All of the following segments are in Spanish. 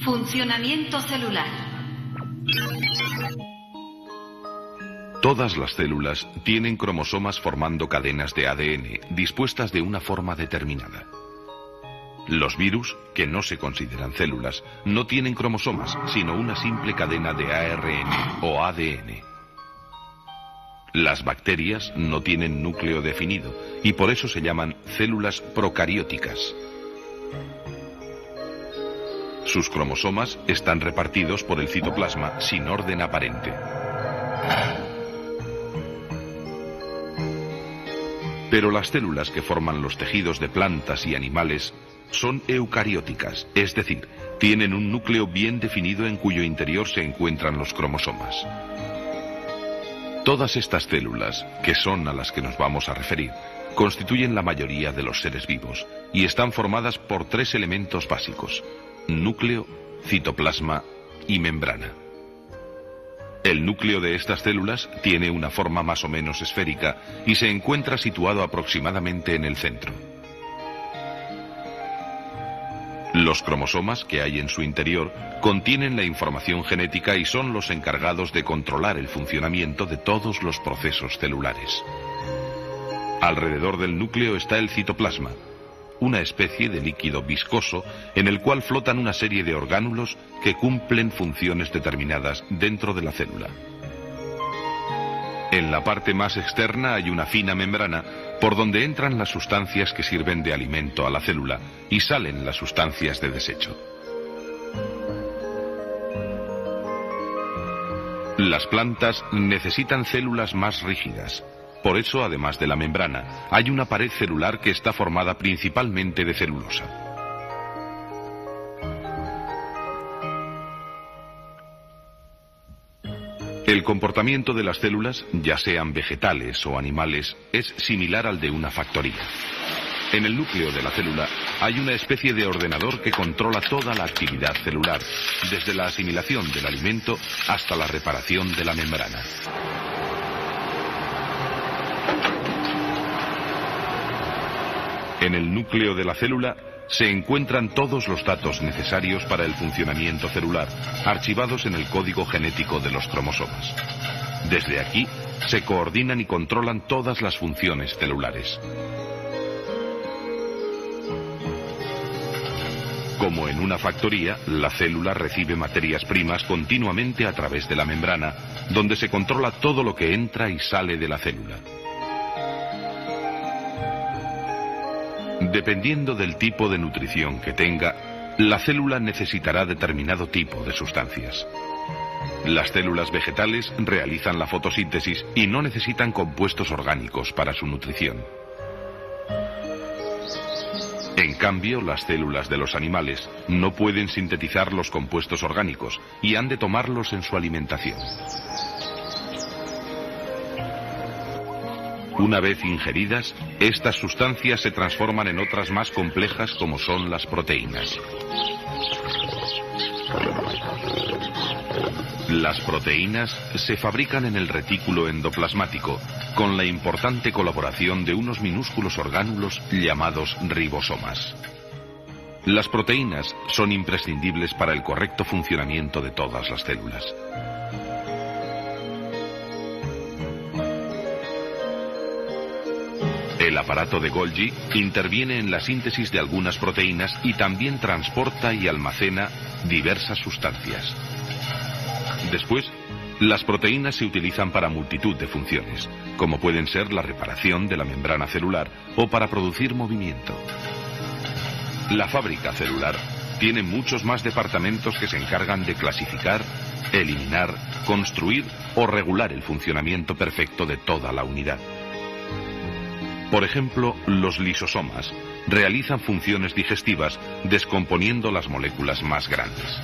Funcionamiento celular. Todas las células tienen cromosomas formando cadenas de ADN dispuestas de una forma determinada. Los virus, que no se consideran células, no tienen cromosomas, sino una simple cadena de ARN o ADN. Las bacterias no tienen núcleo definido y por eso se llaman células procarióticas. Sus cromosomas están repartidos por el citoplasma sin orden aparente. Pero las células que forman los tejidos de plantas y animales son eucarióticas, es decir, tienen un núcleo bien definido en cuyo interior se encuentran los cromosomas. Todas estas células, que son a las que nos vamos a referir, constituyen la mayoría de los seres vivos y están formadas por tres elementos básicos: núcleo, citoplasma y membrana. El núcleo de estas células tiene una forma más o menos esférica y se encuentra situado aproximadamente en el centro. Los cromosomas que hay en su interior contienen la información genética y son los encargados de controlar el funcionamiento de todos los procesos celulares. Alrededor del núcleo está el citoplasma, una especie de líquido viscoso en el cual flotan una serie de orgánulos que cumplen funciones determinadas dentro de la célula. En la parte más externa hay una fina membrana por donde entran las sustancias que sirven de alimento a la célula y salen las sustancias de desecho. Las plantas necesitan células más rígidas. Por eso, además de la membrana, hay una pared celular que está formada principalmente de celulosa. El comportamiento de las células, ya sean vegetales o animales, es similar al de una factoría. En el núcleo de la célula hay una especie de ordenador que controla toda la actividad celular, desde la asimilación del alimento hasta la reparación de la membrana. En el núcleo de la célula se encuentran todos los datos necesarios para el funcionamiento celular, archivados en el código genético de los cromosomas. Desde aquí se coordinan y controlan todas las funciones celulares. Como en una factoría, la célula recibe materias primas continuamente a través de la membrana, donde se controla todo lo que entra y sale de la célula. Dependiendo del tipo de nutrición que tenga, la célula necesitará determinado tipo de sustancias. Las células vegetales realizan la fotosíntesis y no necesitan compuestos orgánicos para su nutrición. En cambio, las células de los animales no pueden sintetizar los compuestos orgánicos y han de tomarlos en su alimentación. Una vez ingeridas, estas sustancias se transforman en otras más complejas como son las proteínas. Las proteínas se fabrican en el retículo endoplasmático con la importante colaboración de unos minúsculos orgánulos llamados ribosomas. Las proteínas son imprescindibles para el correcto funcionamiento de todas las células. El aparato de Golgi interviene en la síntesis de algunas proteínas y también transporta y almacena diversas sustancias. Después, las proteínas se utilizan para multitud de funciones, como pueden ser la reparación de la membrana celular o para producir movimiento. La fábrica celular tiene muchos más departamentos que se encargan de clasificar, eliminar, construir o regular el funcionamiento perfecto de toda la unidad. Por ejemplo, los lisosomas realizan funciones digestivas descomponiendo las moléculas más grandes.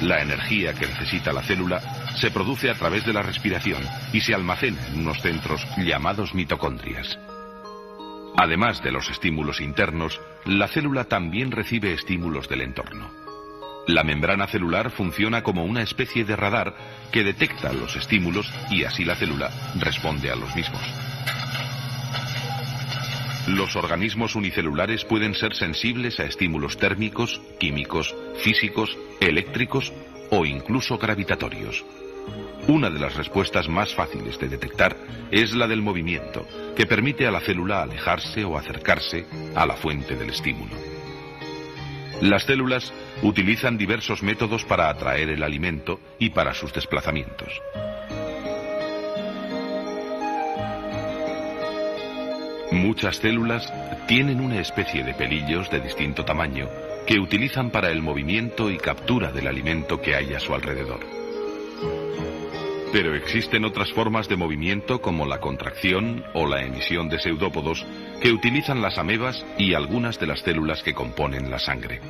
La energía que necesita la célula se produce a través de la respiración y se almacena en unos centros llamados mitocondrias. Además de los estímulos internos, la célula también recibe estímulos del entorno. La membrana celular funciona como una especie de radar que detecta los estímulos y así la célula responde a los mismos. Los organismos unicelulares pueden ser sensibles a estímulos térmicos, químicos, físicos, eléctricos o incluso gravitatorios. Una de las respuestas más fáciles de detectar es la del movimiento, que permite a la célula alejarse o acercarse a la fuente del estímulo. Las células utilizan diversos métodos para atraer el alimento y para sus desplazamientos. Muchas células tienen una especie de pelillos de distinto tamaño que utilizan para el movimiento y captura del alimento que hay a su alrededor. Pero existen otras formas de movimiento como la contracción o la emisión de pseudópodos que utilizan las amebas y algunas de las células que componen la sangre.